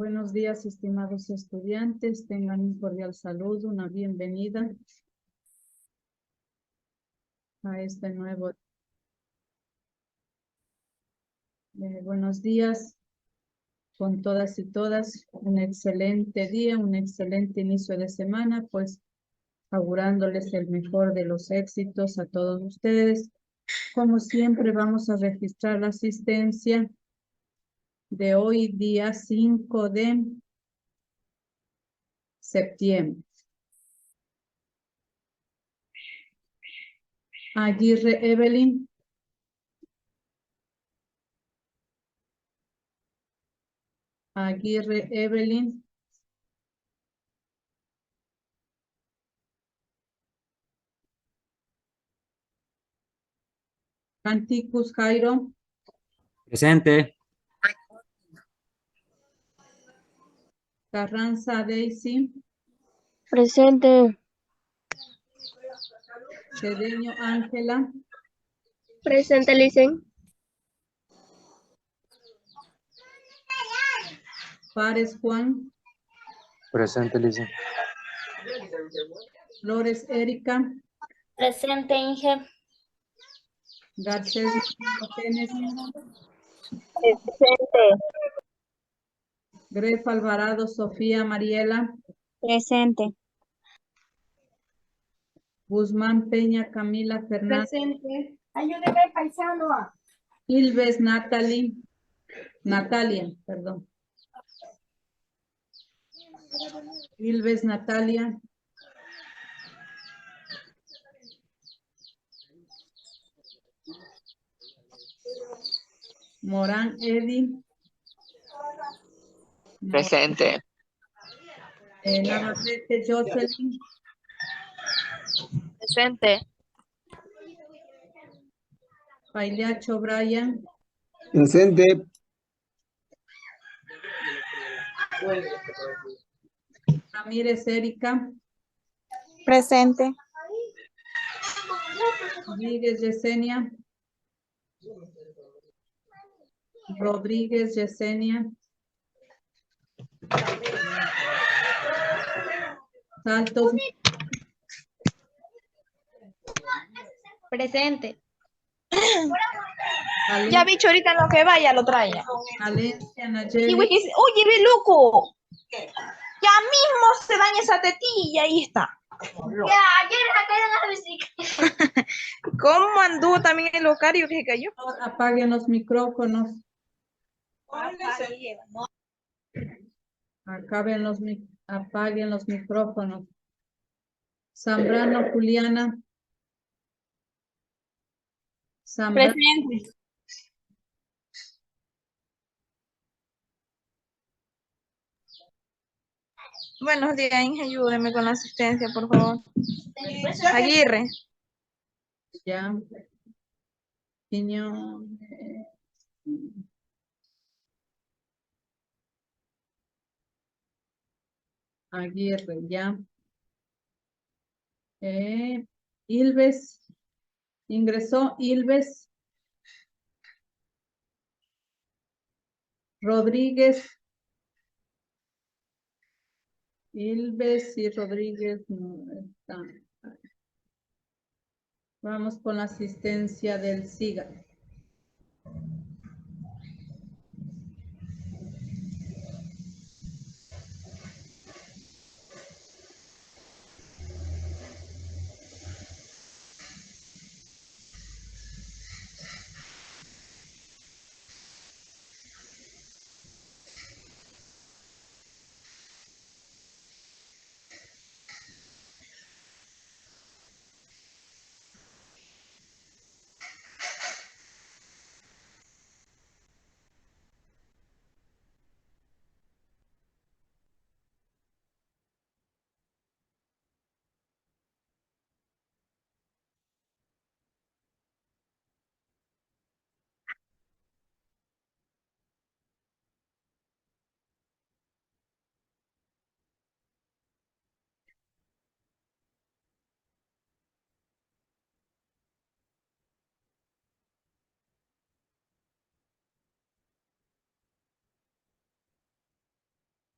Buenos días, estimados estudiantes. Tengan un cordial saludo, una bienvenida a este nuevo. Buenos días con todas y todas. Un excelente día, un excelente inicio de semana, pues augurándoles el mejor de los éxitos a todos ustedes. Como siempre, vamos a registrar la asistencia de hoy, día 5 de septiembre. Aguirre Evelyn. Aguirre Evelyn. Canticus Jairo. Presente. Carranza Daisy. Presente. Cedeño Ángela. Presente, Licen. Párez Juan. Presente, Lisa. Flores Erika. Presente, Inge. Garcés Génesis. Presente. Gref Alvarado Sofía Mariela. Presente. Guzmán Peña Camila Fernández. Presente. Ayúdeme, paisano. Ilves Natalia, perdón. Ilves Natalia. Morán Eddie. Presente. Navarrete Jocelyn. Presente. Paileacho Brian. Presente. Ramírez Erika. Presente. Rodríguez Yesenia. Rodríguez Yesenia. Saltos. Presente. Ya bicho, ahorita en lo que vaya lo trae. Valencia Y Nayeli. güey dice, oye, ve loco. Ya mismo se daña esa tetilla, ahí está. Ya, ayer sacaron la bicicleta. ¿Cómo anduvo también el locario que se cayó? Apaguen los micrófonos. Apaguen los micrófonos. Zambrano Juliana. Zambrano. Presente. Buenos días, Inge, ayúdeme con la asistencia, por favor. Aguirre. Ya. Piñón. Aguirre, ya. Ilves. Ingresó Ilves. Rodríguez. Ilves y Rodríguez no están. Vamos con la asistencia del SIGA.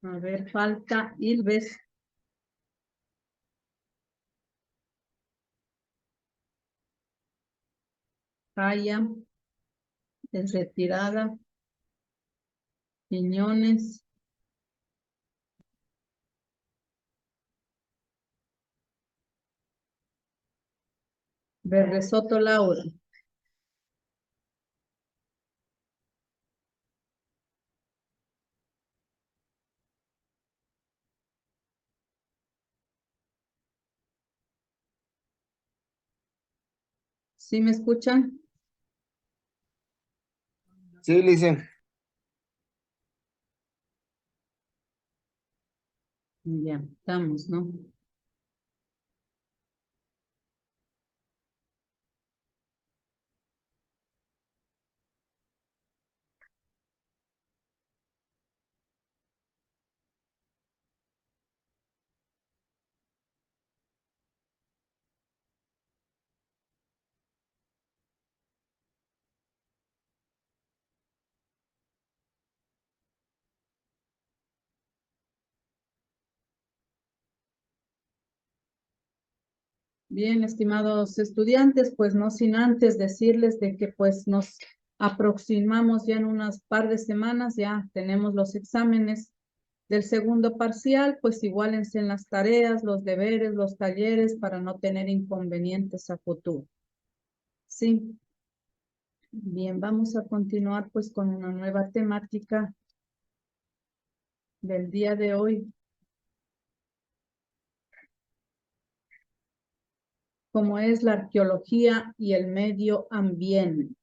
A ver, falta Ilves. Jaya. Es retirada. Quiñones. Berresoto Laura. ¿Sí me escuchan? Sí, Lice. Ya, estamos, ¿no? Bien, estimados estudiantes, pues no sin antes decirles de que pues nos aproximamos ya en unas par de semanas, ya tenemos los exámenes del segundo parcial, pues igualense en las tareas, los deberes, los talleres para no tener inconvenientes a futuro. Sí. Bien, vamos a continuar pues con una nueva temática del día de hoy. Como es la arqueología y el medio ambiente.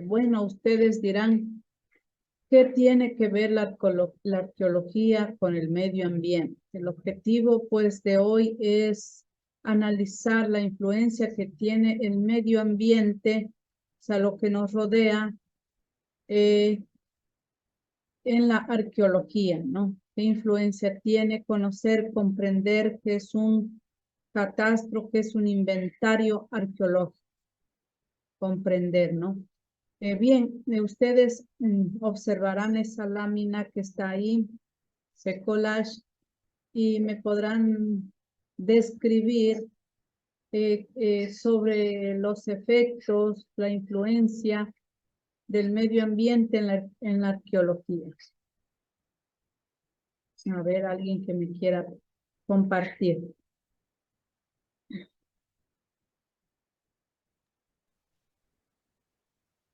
Bueno, ustedes dirán, ¿qué tiene que ver la arqueología con el medio ambiente? El objetivo, pues, de hoy es analizar la influencia que tiene el medio ambiente, o sea, lo que nos rodea, en la arqueología, ¿no? ¿Qué influencia tiene conocer, comprender qué es un catastro, qué es un inventario arqueológico? Comprender, ¿no? Bien, ustedes observarán esa lámina que está ahí, ese collage, y me podrán describir sobre los efectos, la influencia del medio ambiente en la arqueología. A ver, alguien que me quiera compartir.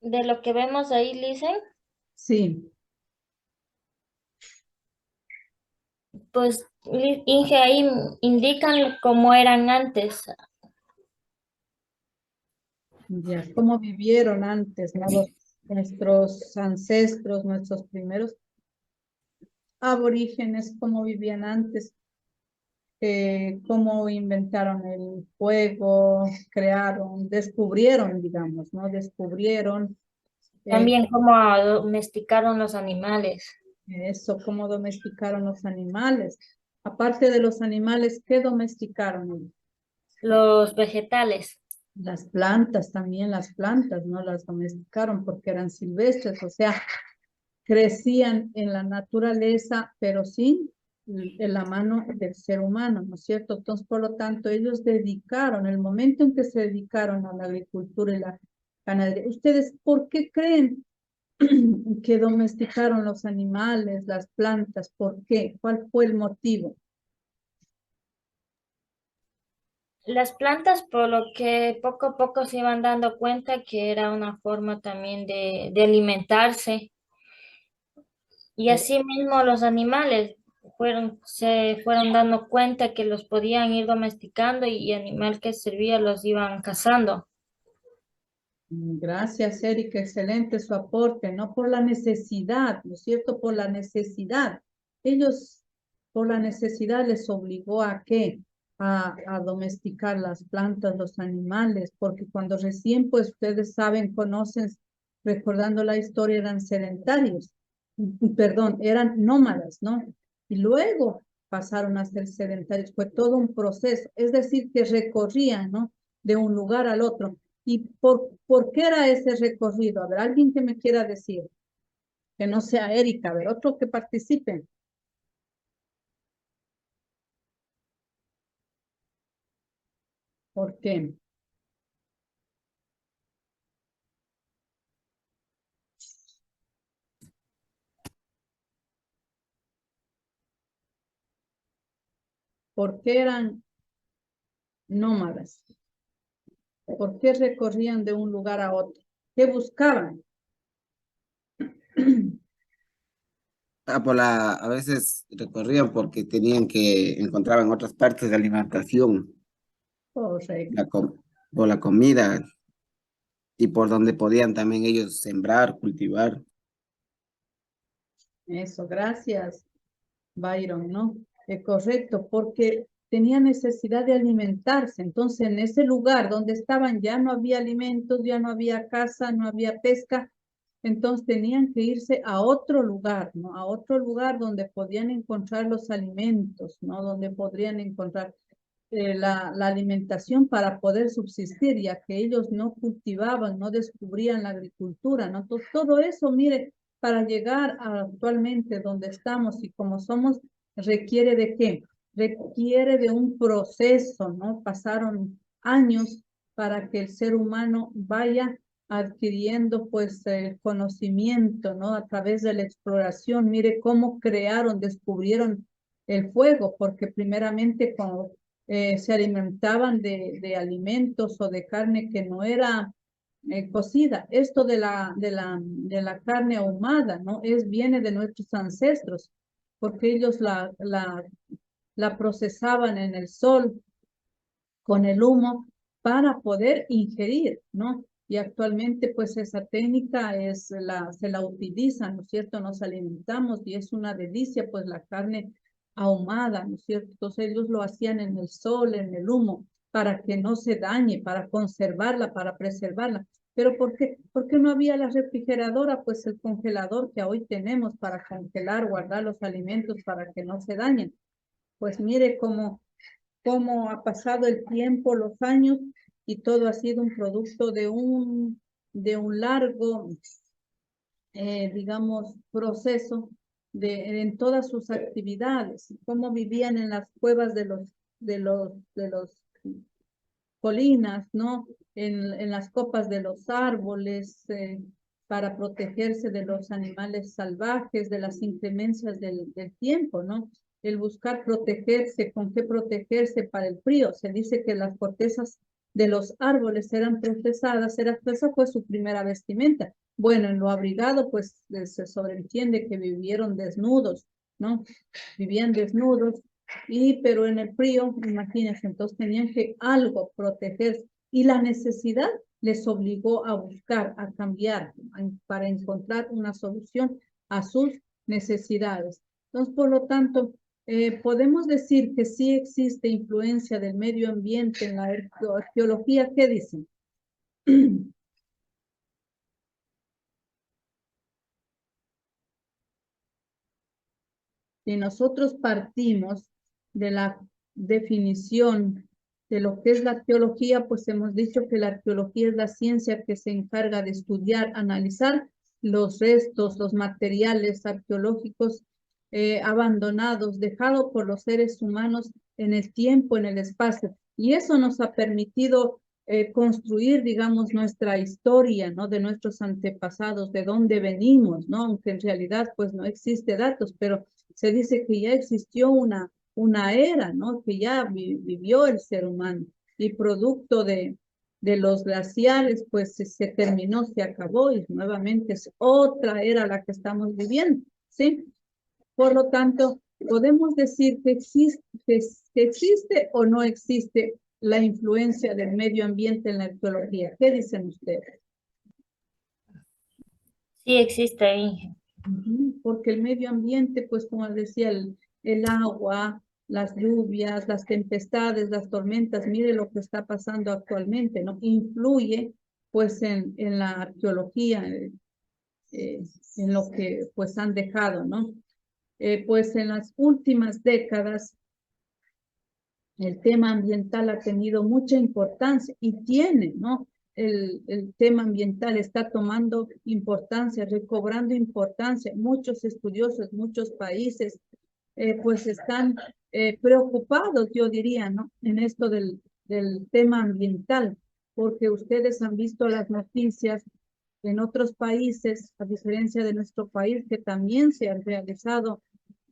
De lo que vemos ahí, Lice, Sí, pues Inge ahí indican cómo eran antes. ya, cómo vivieron antes, ¿no? Nuestros ancestros, nuestros primeros aborígenes, cómo vivían antes, cómo inventaron el fuego, crearon, descubrieron, digamos, ¿no? Descubrieron También cómo domesticaron los animales. eso, cómo domesticaron los animales. Aparte de los animales, ¿qué domesticaron? Los vegetales. Las plantas también, las plantas, ¿no? Las domesticaron porque eran silvestres, o sea, crecían en la naturaleza, pero sin en la mano del ser humano, ¿no es cierto? Entonces, por lo tanto, ellos dedicaron, el momento en que se dedicaron a la agricultura y la ganadería, ¿ustedes por qué creen que domesticaron los animales, las plantas? ¿Por qué? ¿Cuál fue el motivo? Las plantas, por lo que poco a poco se iban dando cuenta que era una forma también de alimentarse. Y así mismo los animales se fueron dando cuenta que los podían ir domesticando y animal que servía los iban cazando. Gracias, Erika, excelente su aporte, no por la necesidad, ¿no es cierto? Por la necesidad. Ellos, por la necesidad, les obligó a qué? A domesticar las plantas, los animales, porque cuando recién, pues ustedes saben, conocen, recordando la historia, eran sedentarios, perdón, eran nómadas, ¿no? Y luego pasaron a ser sedentarios, fue todo un proceso, es decir, que recorrían, ¿no? De un lugar al otro. ¿Y por qué era ese recorrido? A ver, alguien que me quiera decir, que no sea Erika, a ver, otro que participe. qué? ¿Por qué eran nómadas? ¿Por qué recorrían de un lugar a otro? ¿Qué buscaban? A veces recorrían porque tenían que encontraban otras partes de alimentación, Correcto. por la comida y por donde podían también ellos sembrar, cultivar. Eso, gracias, Byron, ¿no? Correcto, porque tenía necesidad de alimentarse. Entonces, en ese lugar donde estaban ya no había alimentos, ya no había caza, no había pesca. Entonces tenían que irse a otro lugar, ¿no? A otro lugar donde podían encontrar los alimentos, ¿no? Donde podrían encontrar la alimentación para poder subsistir, ya que ellos no cultivaban, no descubrían la agricultura, ¿no? Entonces, todo eso, mire, para llegar a actualmente donde estamos y como somos, requiere de qué? Requiere de un proceso, ¿no? Pasaron años para que el ser humano vaya adquiriendo pues el conocimiento, ¿no? A través de la exploración, mire cómo crearon, descubrieron el fuego, porque primeramente cuando se alimentaban de alimentos o de carne que no era cocida. Esto de la carne ahumada, ¿no? Viene de nuestros ancestros, porque ellos la procesaban en el sol con el humo para poder ingerir, ¿no? Y actualmente pues esa técnica se la utiliza, ¿no es cierto? Nos alimentamos y es una delicia pues la carne ahumada, ¿no es cierto? Entonces ellos lo hacían en el sol, en el humo, para que no se dañe, para conservarla, para preservarla. ¿Pero por qué? Porque no había la refrigeradora, pues el congelador que hoy tenemos para congelar, guardar los alimentos para que no se dañen. Pues mire cómo ha pasado el tiempo, los años, y todo ha sido un producto de un largo, digamos, proceso en todas sus actividades, cómo vivían en las cuevas de los colinas, ¿no? En las copas de los árboles, para protegerse de los animales salvajes, de las inclemencias del tiempo, ¿no? El buscar protegerse, ¿con qué protegerse para el frío? Se dice que las cortezas de los árboles eran procesadas, esa fue su primera vestimenta. Bueno, en lo abrigado, pues se sobreentiende que vivieron desnudos, ¿no? Vivían desnudos, pero en el frío, imagínense, entonces tenían que algo protegerse y la necesidad les obligó a buscar, a cambiar, para encontrar una solución a sus necesidades. Entonces, por lo tanto, podemos decir que sí existe influencia del medio ambiente en la arqueología. ¿Qué dicen? Si nosotros partimos de la definición de lo que es la arqueología, pues hemos dicho que la arqueología es la ciencia que se encarga de estudiar, analizar los restos, los materiales arqueológicos abandonados, dejados por los seres humanos en el tiempo, en el espacio. Y eso nos ha permitido construir, digamos, nuestra historia, ¿no? De nuestros antepasados, de dónde venimos, ¿no? Aunque en realidad, pues, no existe datos, pero se dice que ya existió una era, ¿no? Que ya vivió el ser humano y producto de los glaciares, pues se terminó, se acabó y nuevamente es otra era la que estamos viviendo, ¿sí? Por lo tanto, podemos decir que existe o no existe la influencia del medio ambiente en la arqueología. ¿Qué dicen ustedes? Sí existe ahí. Porque el medio ambiente, pues como decía, el agua, las lluvias, las tempestades, las tormentas, mire lo que está pasando actualmente, ¿no? Influye pues en la arqueología, en lo que pues han dejado, ¿no? Pues en las últimas décadas el tema ambiental ha tenido mucha importancia y tiene, ¿no? El tema ambiental está tomando importancia, recobrando importancia. Muchos estudiosos, muchos países, pues están preocupados, yo diría, ¿no? En esto del del tema ambiental, porque ustedes han visto las noticias en otros países, a diferencia de nuestro país, que también se han realizado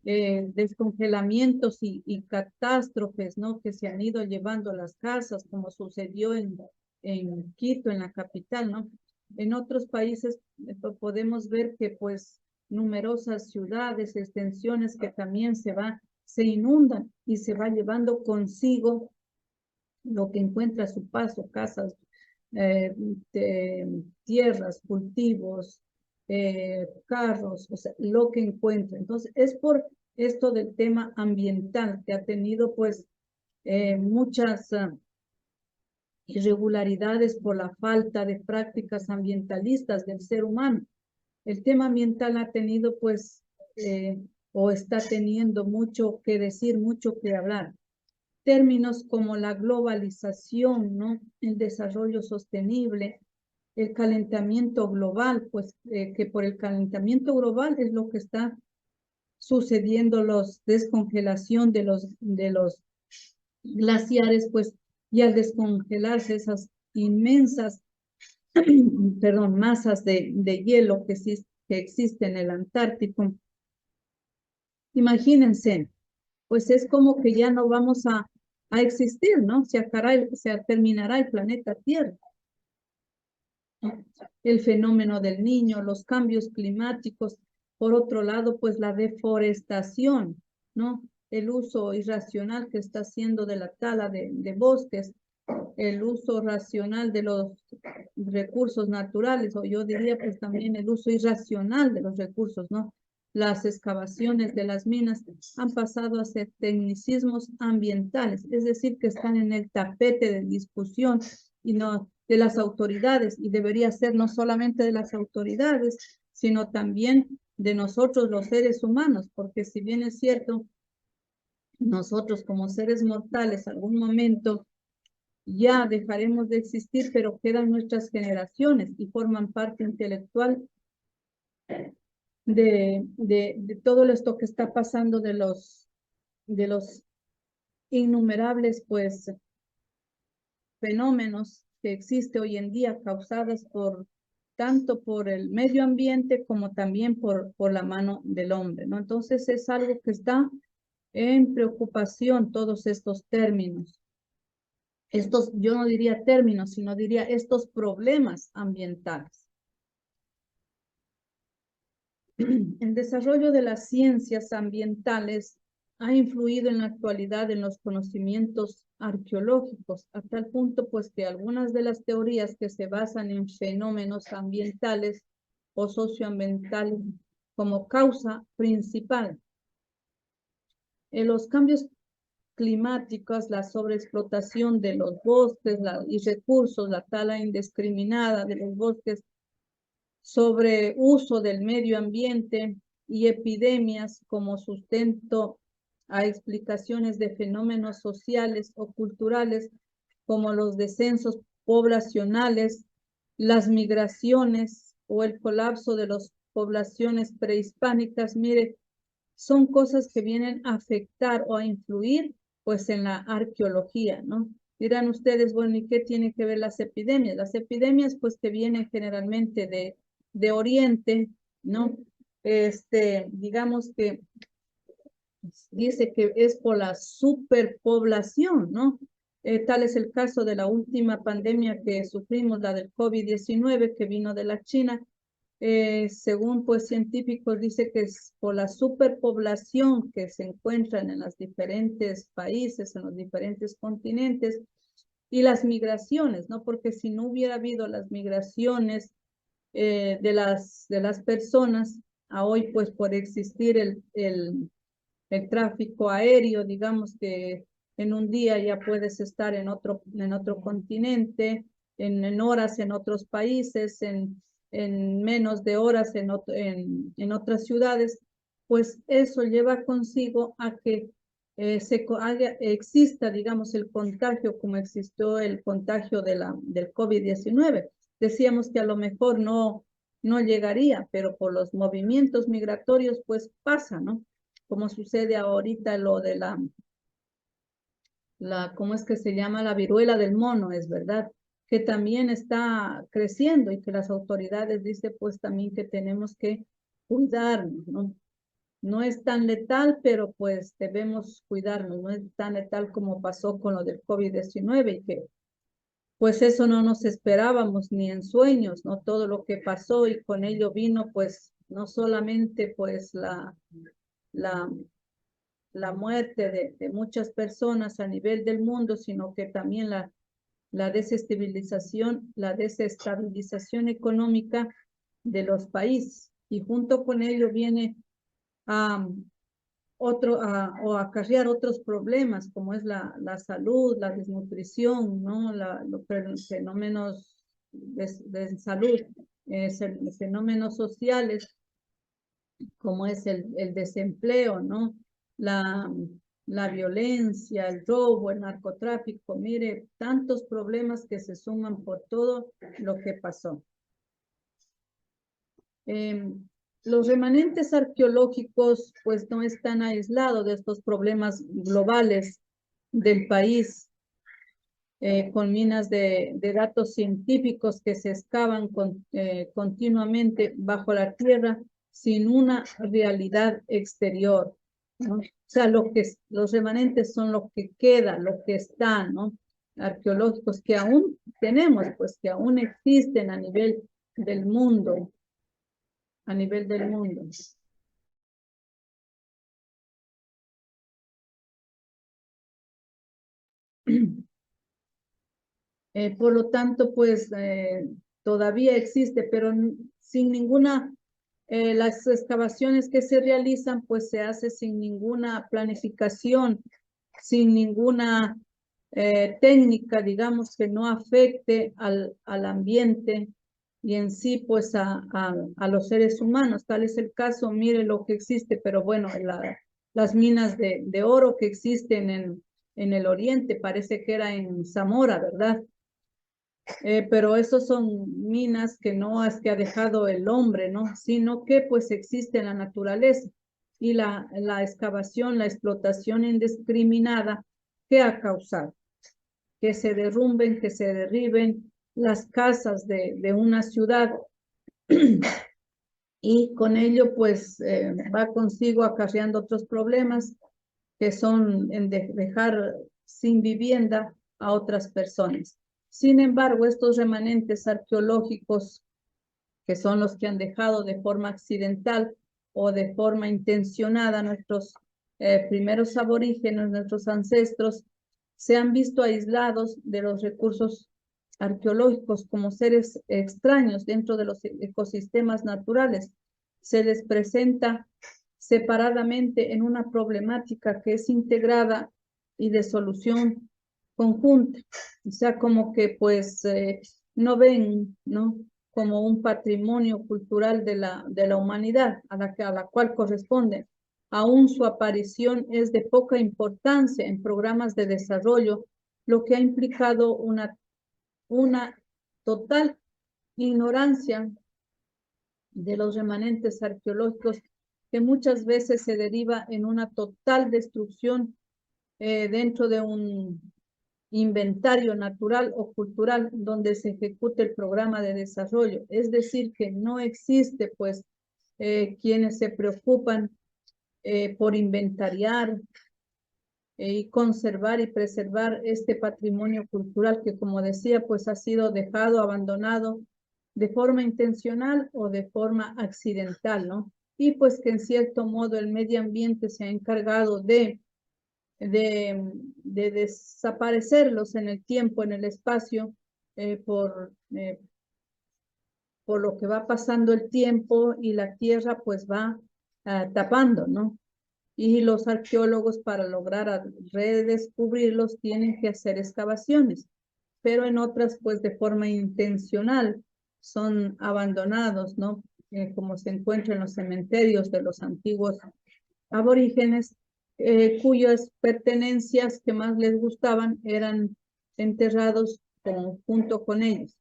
descongelamientos y catástrofes, ¿no? Que se han ido llevando las casas, como sucedió en Quito, en la capital, ¿no? En otros países podemos ver que pues numerosas ciudades, extensiones que también se inundan y se va llevando consigo lo que encuentra a su paso, casas, tierras, cultivos, carros, o sea, lo que encuentra. Entonces, es por esto del tema ambiental que ha tenido pues muchas irregularidades por la falta de prácticas ambientalistas del ser humano. El tema ambiental ha tenido pues o está teniendo mucho que decir, mucho que hablar. Términos como la globalización, ¿no? El desarrollo sostenible, el calentamiento global, pues que por el calentamiento global es lo que está sucediendo, los descongelación de los glaciares, pues, y al descongelarse esas inmensas perdón, masas de hielo que existe en el Antártico. Imagínense, pues es como que ya no vamos a existir, ¿no? Se terminará el planeta Tierra. El fenómeno del Niño, los cambios climáticos, por otro lado, pues la deforestación, ¿no? El uso irracional que está haciendo de la tala de bosques, el uso racional de los recursos naturales, o yo diría pues también el uso irracional de los recursos, ¿no? Las excavaciones de las minas han pasado a ser tecnicismos ambientales, es decir, que están en el tapete de discusión y no de las autoridades, y debería ser no solamente de las autoridades, sino también de nosotros los seres humanos, porque si bien es cierto, nosotros como seres mortales algún momento ya dejaremos de existir, pero quedan nuestras generaciones y forman parte intelectual de todo esto que está pasando de los innumerables pues fenómenos que existe hoy en día causadas tanto por el medio ambiente como también por la mano del hombre, ¿no? Entonces es algo que está en preocupación, todos estos términos. Yo no diría términos, sino diría estos problemas ambientales. El desarrollo de las ciencias ambientales ha influido en la actualidad en los conocimientos arqueológicos, a tal punto pues que algunas de las teorías que se basan en fenómenos ambientales o socioambientales como causa principal en los cambios climáticos, la sobreexplotación de los bosques y recursos, la tala indiscriminada de los bosques, sobre uso del medio ambiente y epidemias como sustento a explicaciones de fenómenos sociales o culturales como los descensos poblacionales, las migraciones o el colapso de las poblaciones prehispánicas. Mire, son cosas que vienen a afectar o a influir pues en la arqueología, ¿no? Dirán ustedes, bueno, ¿y qué tiene que ver las epidemias? Las epidemias pues que vienen generalmente de Oriente, ¿no? Digamos que dice que es por la superpoblación, ¿no? Tal es el caso de la última pandemia que sufrimos, la del COVID-19 que vino de la China. Según pues científicos dice que es por la superpoblación que se encuentran en los diferentes países, en los diferentes continentes, y las migraciones, ¿no? Porque si no hubiera habido las migraciones de las personas, a hoy pues por existir el tráfico aéreo, digamos que en un día ya puedes estar en otro continente, en horas en otros países, en menos de horas en otras ciudades, pues eso lleva consigo a que exista, digamos, el contagio como existió el contagio del COVID-19. Decíamos que a lo mejor no llegaría, pero por los movimientos migratorios, pues pasa, ¿no? Como sucede ahorita lo de ¿cómo es que se llama? La viruela del mono, es verdad, que también está creciendo y que las autoridades dicen pues también que tenemos que cuidarnos, ¿no? No es tan letal, pero pues debemos cuidarnos, no es tan letal como pasó con lo del COVID-19 y que pues eso no nos esperábamos ni en sueños, ¿no? Todo lo que pasó y con ello vino pues no solamente pues la, la muerte de muchas personas a nivel del mundo, sino que también la desestabilización económica de los países. Y junto con ello viene a o acarrear otros problemas, como es la salud, la desnutrición, ¿no? Los fenómenos de salud, fenómenos sociales, como es el desempleo, ¿no? La, la violencia, el robo, el narcotráfico, mire, tantos problemas que se suman por todo lo que pasó. Los remanentes arqueológicos pues no están aislados de estos problemas globales del país, con minas de datos científicos que se excavan continuamente bajo la tierra sin una realidad exterior, ¿no? O sea, los remanentes son lo que queda, lo que está, ¿no? Arqueológicos que aún tenemos, pues que aún existen a nivel del mundo. A nivel del mundo. Por lo tanto, pues todavía existe, pero sin ninguna, las excavaciones que se realizan, pues se hace sin ninguna planificación, sin ninguna técnica, digamos, que no afecte al ambiente y en sí, pues a los seres humanos. Tal es el caso, mire lo que existe, pero bueno, las minas de oro que existen en el oriente, parece que era en Zamora, ¿verdad? Pero esos son minas que no es que ha dejado el hombre, ¿no? Sino que pues existe en la naturaleza y la excavación, la explotación indiscriminada que ha causado que se derrumben, que se derriben las casas de una ciudad y con ello pues va consigo acarreando otros problemas que son en dejar sin vivienda a otras personas. Sin embargo, estos remanentes arqueológicos, que son los que han dejado de forma accidental o de forma intencionada nuestros primeros aborígenes, nuestros ancestros, se han visto aislados de los recursos arqueológicos como seres extraños dentro de los ecosistemas naturales. Se les presenta separadamente en una problemática que es integrada y de solución conjunta. O sea, como que pues no ven, ¿no? Como un patrimonio cultural de la humanidad a la cual corresponde. Aún su aparición es de poca importancia en programas de desarrollo, lo que ha implicado una total ignorancia de los remanentes arqueológicos que muchas veces se deriva en una total destrucción dentro de un inventario natural o cultural donde se ejecute el programa de desarrollo. Es decir, que no existe pues quienes se preocupan por inventariar y conservar y preservar este patrimonio cultural que, como decía, pues ha sido dejado, abandonado de forma intencional o de forma accidental, ¿no? Y pues que en cierto modo el medio ambiente se ha encargado de desaparecerlos en el tiempo, en el espacio, por lo que va pasando el tiempo y la tierra pues va tapando, ¿no? Y los arqueólogos para lograr redescubrirlos tienen que hacer excavaciones, pero en otras pues de forma intencional son abandonados, ¿no? Como se encuentra en los cementerios de los antiguos aborígenes, cuyas pertenencias que más les gustaban eran enterrados junto con ellos.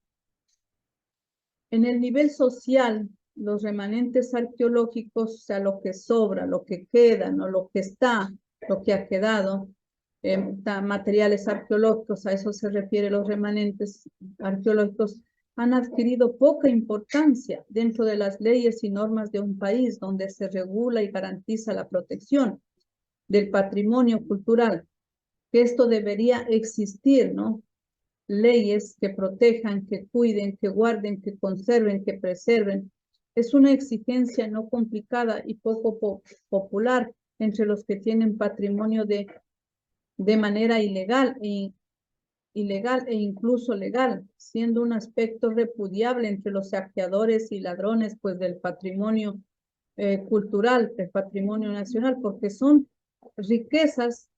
En el nivel social, los remanentes arqueológicos, o sea, lo que sobra, lo que queda, no lo que está, lo que ha quedado, materiales arqueológicos, a eso se refiere los remanentes arqueológicos, han adquirido poca importancia dentro de las leyes y normas de un país donde se regula y garantiza la protección del patrimonio cultural, que esto debería existir, ¿no? Leyes que protejan, que cuiden, que guarden, que conserven, que preserven. Es una exigencia no complicada y poco popular entre los que tienen patrimonio de manera ilegal e incluso legal, siendo un aspecto repudiable entre los saqueadores y ladrones pues del patrimonio cultural, del patrimonio nacional, porque son riquezas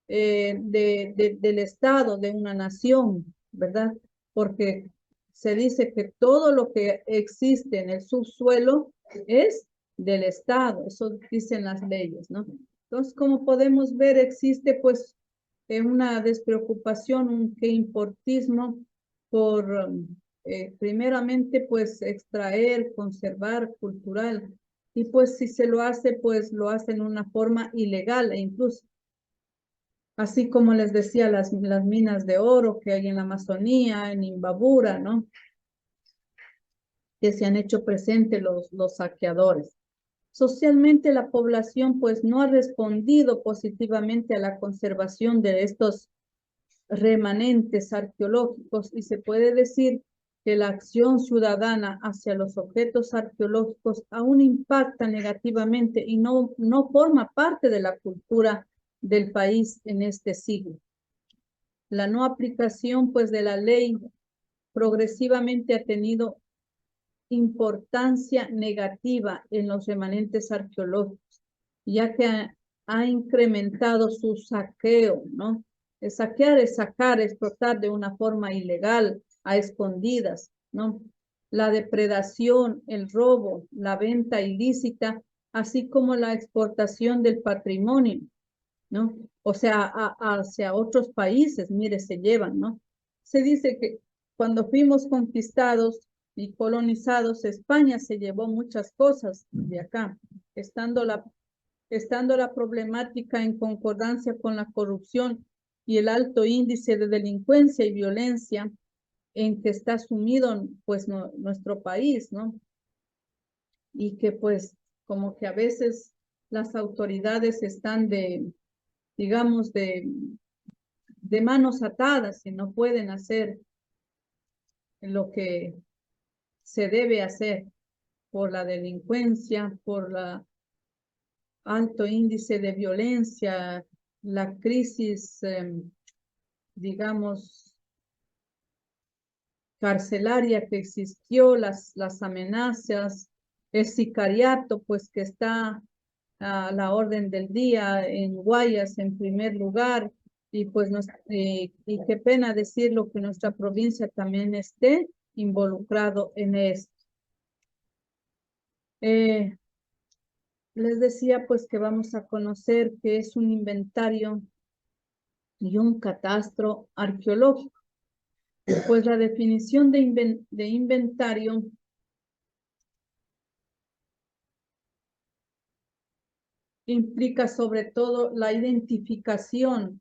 del Estado, de una nación, ¿verdad? Porque se dice que todo lo que existe en el subsuelo es del Estado, eso dicen las leyes, ¿no? Entonces, como podemos ver, existe pues una despreocupación, un que importismo por primeramente pues extraer, conservar cultural, y pues si se lo hace, pues lo hace en una forma ilegal e incluso, así como les decía, las minas de oro que hay en la Amazonía, en Imbabura, ¿no? Que se han hecho presentes los saqueadores. Socialmente la población pues no ha respondido positivamente a la conservación de estos remanentes arqueológicos y se puede decir que la acción ciudadana hacia los objetos arqueológicos aún impacta negativamente y no forma parte de la cultura del país en este siglo. La no aplicación pues de la ley progresivamente ha tenido importancia negativa en los remanentes arqueológicos, ya que ha incrementado su saqueo, ¿no? Saquear es sacar, explotar de una forma ilegal, a escondidas, ¿no? La depredación, el robo, la venta ilícita, así como la exportación del patrimonio, ¿no? O sea, hacia otros países, mire, se llevan, ¿no? Se dice que cuando fuimos conquistados y colonizados, España se llevó muchas cosas de acá, estando la problemática en concordancia con la corrupción y el alto índice de delincuencia y violencia en que está sumido pues nuestro país, ¿no? Y que pues como que a veces las autoridades están digamos, de manos atadas y no pueden hacer lo que se debe hacer por la delincuencia, por la alto índice de violencia, la crisis, digamos, carcelaria que existió, las amenazas, el sicariato, pues que está a la orden del día en Guayas en primer lugar, y pues y qué pena decirlo que nuestra provincia también esté involucrado en esto. Les decía pues que vamos a conocer qué es un inventario y un catastro arqueológico. Pues la definición de inventario implica sobre todo la identificación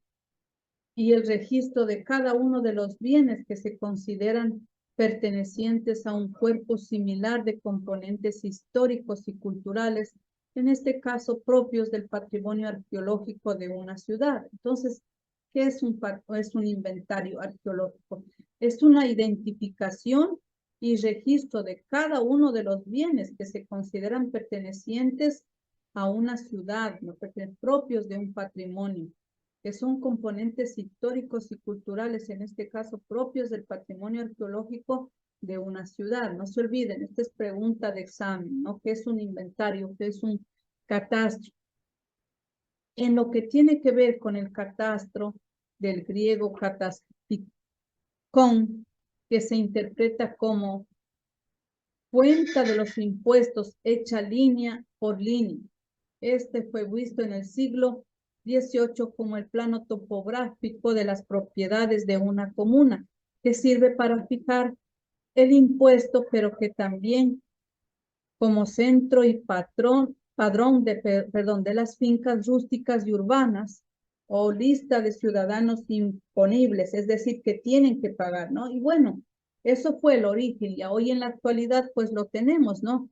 y el registro de cada uno de los bienes que se consideran pertenecientes a un cuerpo similar de componentes históricos y culturales, en este caso propios del patrimonio arqueológico de una ciudad. Entonces, ¿qué es un inventario arqueológico? Es una identificación y registro de cada uno de los bienes que se consideran pertenecientes a una ciudad, ¿no? Propios de un patrimonio, que son componentes históricos y culturales, en este caso propios del patrimonio arqueológico de una ciudad. No se olviden, esta es pregunta de examen, ¿no? ¿Qué es un inventario? ¿Qué es un catastro? En lo que tiene que ver con el catastro, del griego katastikon, que se interpreta como cuenta de los impuestos hecha línea por línea. Este fue visto en el siglo XVIII como el plano topográfico de las propiedades de una comuna, que sirve para fijar el impuesto, pero que también como centro y padrón de las fincas rústicas y urbanas, o lista de ciudadanos imponibles, es decir, que tienen que pagar, ¿no? Y bueno, eso fue el origen y hoy en la actualidad pues lo tenemos, ¿no?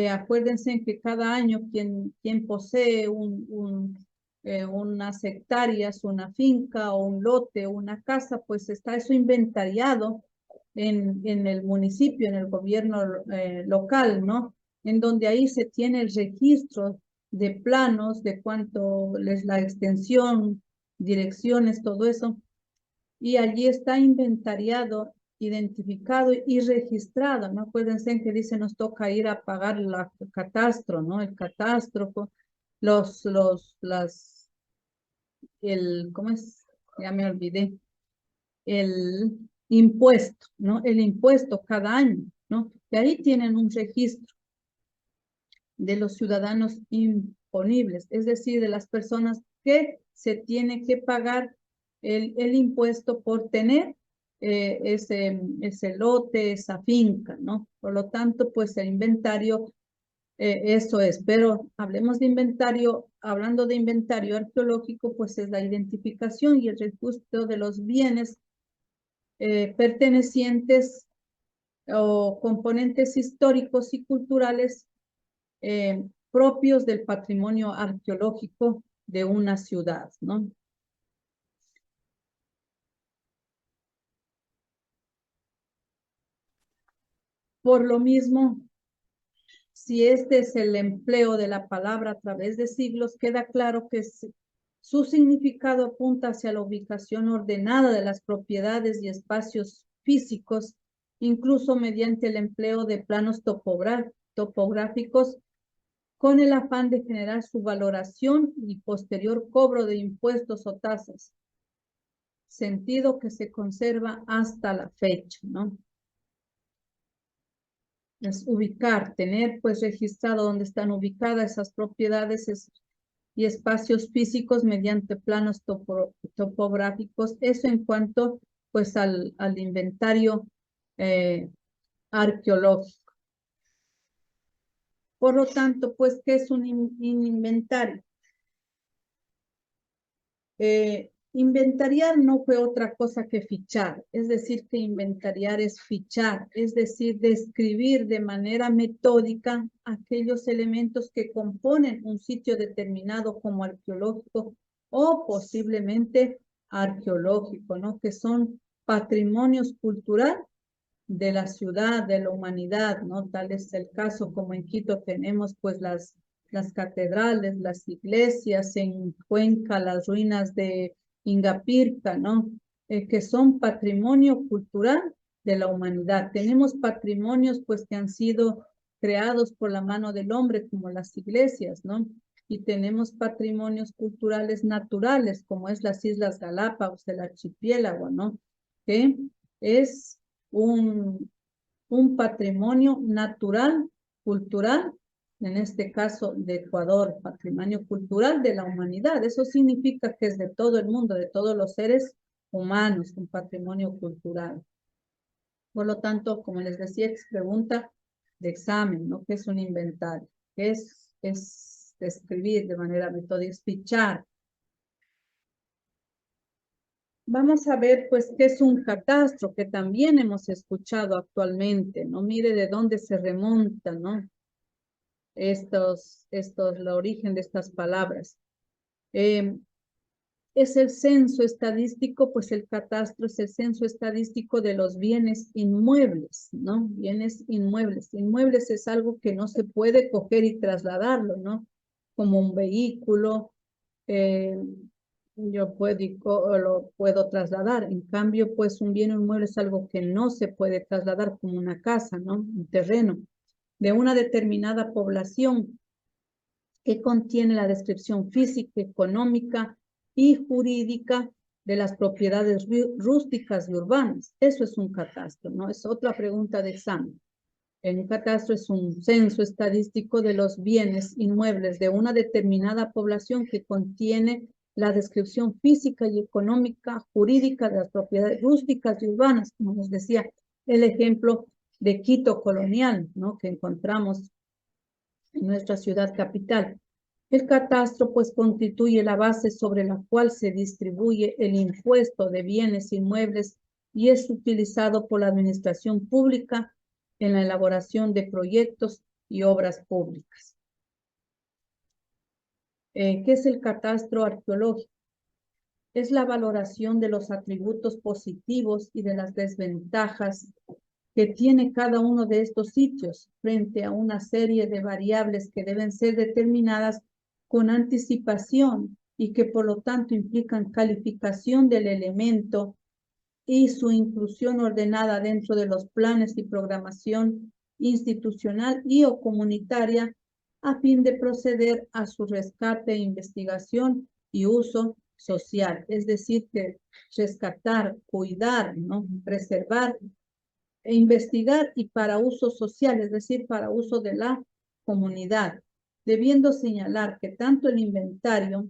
Acuérdense que cada año quien posee unas hectáreas, una finca o un lote, una casa, pues está eso inventariado en el municipio, en el gobierno local, ¿no? En donde ahí se tiene el registro de planos, de cuánto es la extensión, direcciones, todo eso. Y allí está inventariado, identificado y registrado, ¿no? Acuérdense que dice, nos toca ir a pagar el catastro, ¿no? El catastro, ¿cómo es? Ya me olvidé. El impuesto, ¿no? El impuesto cada año, ¿no? Y ahí tienen un registro de los ciudadanos imponibles, es decir, de las personas que se tiene que pagar el impuesto por tener ese lote, esa finca, ¿no? Por lo tanto, pues el inventario, eso es, pero hablemos de inventario, hablando de inventario arqueológico, pues es la identificación y el registro de los bienes pertenecientes o componentes históricos y culturales propios del patrimonio arqueológico de una ciudad, ¿no? Por lo mismo, si este es el empleo de la palabra a través de siglos, queda claro que su significado apunta hacia la ubicación ordenada de las propiedades y espacios físicos, incluso mediante el empleo de planos topográficos con el afán de generar su valoración y posterior cobro de impuestos o tasas, sentido que se conserva hasta la fecha, ¿no? Es ubicar, tener pues registrado dónde están ubicadas esas propiedades y espacios físicos mediante planos topográficos, eso en cuanto pues al inventario arqueológico. Por lo tanto, pues, ¿qué es un inventario? Inventariar no fue otra cosa que fichar, es decir, que inventariar es fichar, es decir, describir de manera metódica aquellos elementos que componen un sitio determinado como arqueológico o posiblemente arqueológico, ¿no? Que son patrimonios culturales de la ciudad, de la humanidad, ¿no? Tal es el caso como en Quito tenemos pues las catedrales, las iglesias, en Cuenca las ruinas de Ingapirca, ¿no? Que son patrimonio cultural de la humanidad. Tenemos patrimonios pues que han sido creados por la mano del hombre como las iglesias, ¿no? Y tenemos patrimonios culturales naturales como es las Islas Galápagos, el archipiélago, ¿no? Que es un patrimonio natural, cultural, en este caso de Ecuador, patrimonio cultural de la humanidad. Eso significa que es de todo el mundo, de todos los seres humanos, un patrimonio cultural. Por lo tanto, como les decía, es pregunta de examen, ¿no? ¿Qué es un inventario? ¿Qué es describir de manera metódica, es fichar? Vamos a ver, pues, qué es un catastro, que también hemos escuchado actualmente, ¿no? Mire de dónde se remonta, ¿no? El origen de estas palabras. Es el censo estadístico, pues el catastro es el censo estadístico de los bienes inmuebles, ¿no? Bienes inmuebles. Inmuebles es algo que no se puede coger y trasladarlo, ¿no? Como un vehículo, yo lo puedo trasladar. En cambio, pues un bien inmueble es algo que no se puede trasladar como una casa, ¿no? Un terreno de una determinada población que contiene la descripción física, económica y jurídica de las propiedades rústicas y urbanas. Eso es un catastro, ¿no? Es otra pregunta de examen. Un catastro es un censo estadístico de los bienes inmuebles de una determinada población que contiene la descripción física y económica, jurídica de las propiedades rústicas y urbanas, como nos decía el ejemplo de Quito colonial, ¿no? Que encontramos en nuestra ciudad capital. El catastro pues constituye la base sobre la cual se distribuye el impuesto de bienes inmuebles y es utilizado por la administración pública en la elaboración de proyectos y obras públicas. ¿Qué es el catastro arqueológico? Es la valoración de los atributos positivos y de las desventajas que tiene cada uno de estos sitios frente a una serie de variables que deben ser determinadas con anticipación y que por lo tanto implican calificación del elemento y su inclusión ordenada dentro de los planes y programación institucional y o comunitaria a fin de proceder a su rescate, investigación y uso social. Es decir, que rescatar, cuidar, ¿no? Preservar e investigar y para uso social, es decir, para uso de la comunidad, debiendo señalar que tanto el inventario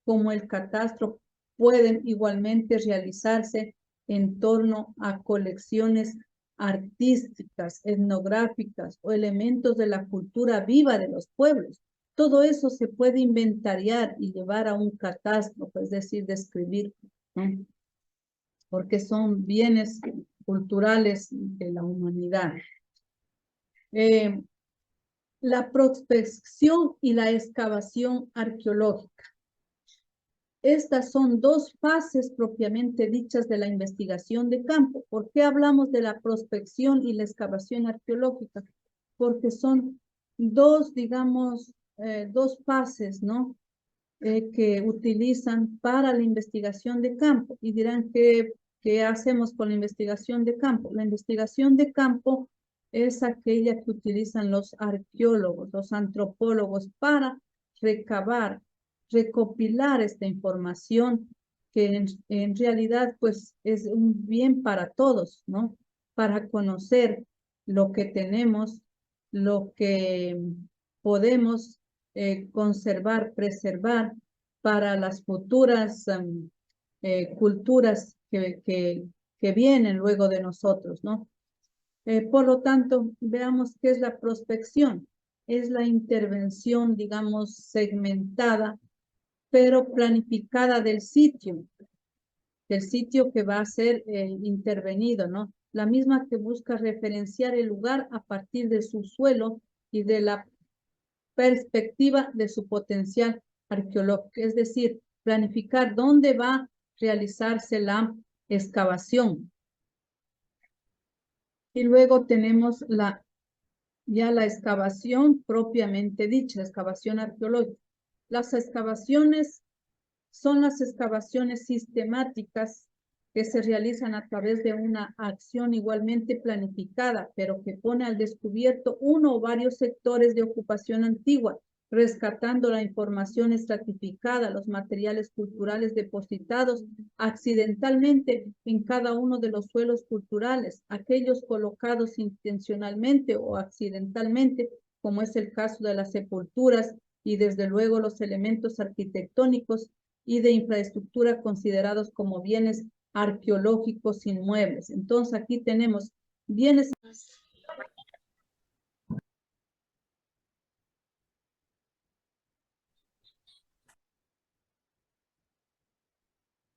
como el catastro pueden igualmente realizarse en torno a colecciones artísticas, etnográficas o elementos de la cultura viva de los pueblos. Todo eso se puede inventariar y llevar a un catastro, es decir, describir, ¿no? Porque son bienes culturales de la humanidad. La prospección y la excavación arqueológica. Estas son dos fases propiamente dichas de la investigación de campo. ¿Por qué hablamos de la prospección y la excavación arqueológica? Porque son dos, digamos, dos fases, ¿no? Que utilizan para la investigación de campo. Y dirán, ¿qué hacemos con la investigación de campo? La investigación de campo es aquella que utilizan los arqueólogos, los antropólogos para recabar, recopilar esta información que en realidad pues es un bien para todos, ¿no? Para conocer lo que tenemos, lo que podemos conservar, preservar para las futuras culturas que vienen luego de nosotros, ¿no? Por lo tanto, veamos qué es la prospección. Es la intervención, digamos, segmentada, pero planificada del sitio que va a ser intervenido, ¿no? La misma que busca referenciar el lugar a partir de su suelo y de la perspectiva de su potencial arqueológico, es decir, planificar dónde va a realizarse la excavación. Y luego tenemos ya la excavación propiamente dicha, excavación arqueológica. Las excavaciones son las excavaciones sistemáticas que se realizan a través de una acción igualmente planificada, pero que pone al descubierto uno o varios sectores de ocupación antigua, rescatando la información estratificada, los materiales culturales depositados accidentalmente en cada uno de los suelos culturales, aquellos colocados intencionalmente o accidentalmente, como es el caso de las sepulturas, y desde luego los elementos arquitectónicos y de infraestructura considerados como bienes arqueológicos inmuebles. Entonces aquí tenemos bienes.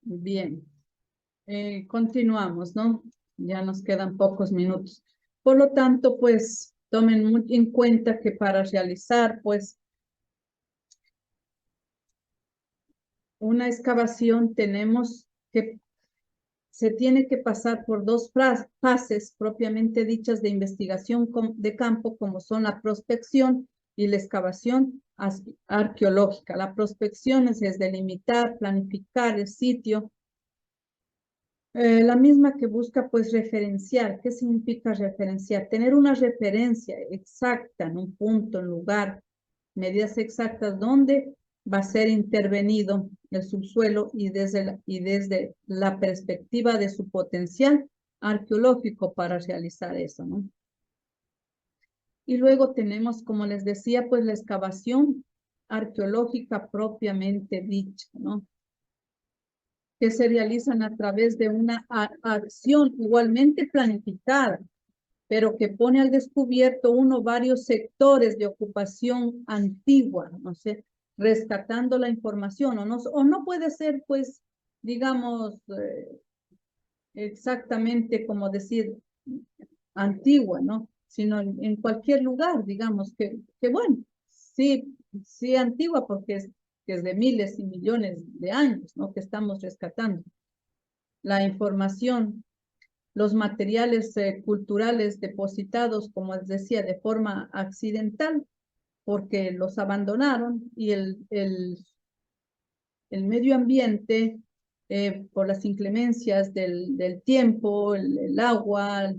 Bien, continuamos, ¿no? Ya nos quedan pocos minutos. Por lo tanto, pues tomen muy en cuenta que para realizar, pues, una excavación tenemos que se tiene que pasar por dos fases propiamente dichas de investigación de campo, como son la prospección y la excavación arqueológica. La prospección es delimitar, planificar el sitio, la misma que busca pues referenciar. ¿Qué significa referenciar? Tener una referencia exacta en un punto, en lugar, medidas exactas donde va a ser intervenido el subsuelo y desde la perspectiva de su potencial arqueológico para realizar eso, ¿no? Y luego tenemos, como les decía, pues la excavación arqueológica propiamente dicha, ¿no? Que se realizan a través de una acción igualmente planificada, pero que pone al descubierto uno o varios sectores de ocupación antigua, no sé, rescatando la información, o no puede ser, pues, digamos, exactamente como decir antigua, ¿no? Sino en cualquier lugar, digamos, que bueno, sí, sí antigua porque es de miles y millones de años, ¿no? Que estamos rescatando. La información, los materiales culturales depositados, como les decía, de forma accidental, porque los abandonaron y el medio ambiente, por las inclemencias del tiempo, el agua,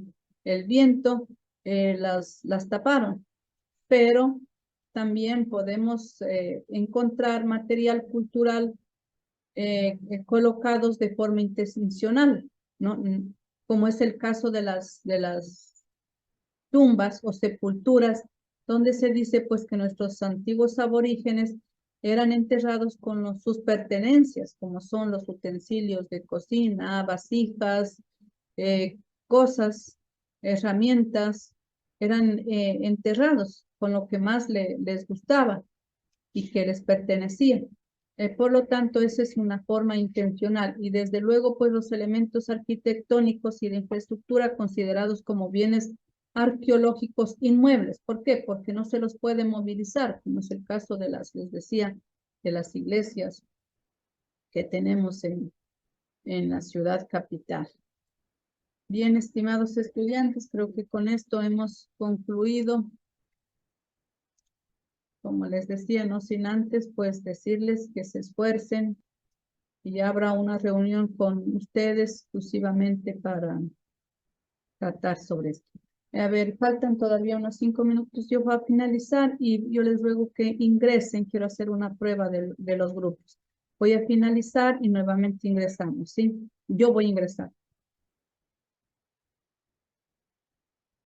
el viento, las taparon. Pero también podemos encontrar material cultural colocados de forma intencional, ¿no? Como es el caso de las tumbas o sepulturas, donde se dice pues que nuestros antiguos aborígenes eran enterrados con sus pertenencias, como son los utensilios de cocina, vasijas, cosas, herramientas, eran enterrados con lo que más les gustaba y que les pertenecía. Por lo tanto, esa es una forma intencional y desde luego, pues los elementos arquitectónicos y de infraestructura considerados como bienes arqueológicos inmuebles. ¿Por qué? Porque no se los puede movilizar, como es el caso de les decía, de las iglesias que tenemos en la ciudad capital. Bien, estimados estudiantes, creo que con esto hemos concluido. Como les decía, no sin antes, pues decirles que se esfuercen y habrá una reunión con ustedes exclusivamente para tratar sobre esto. A ver, faltan todavía unos 5 minutos. Yo voy a finalizar y yo les ruego que ingresen. Quiero hacer una prueba de los grupos. Voy a finalizar y nuevamente ingresamos, ¿sí? Yo voy a ingresar.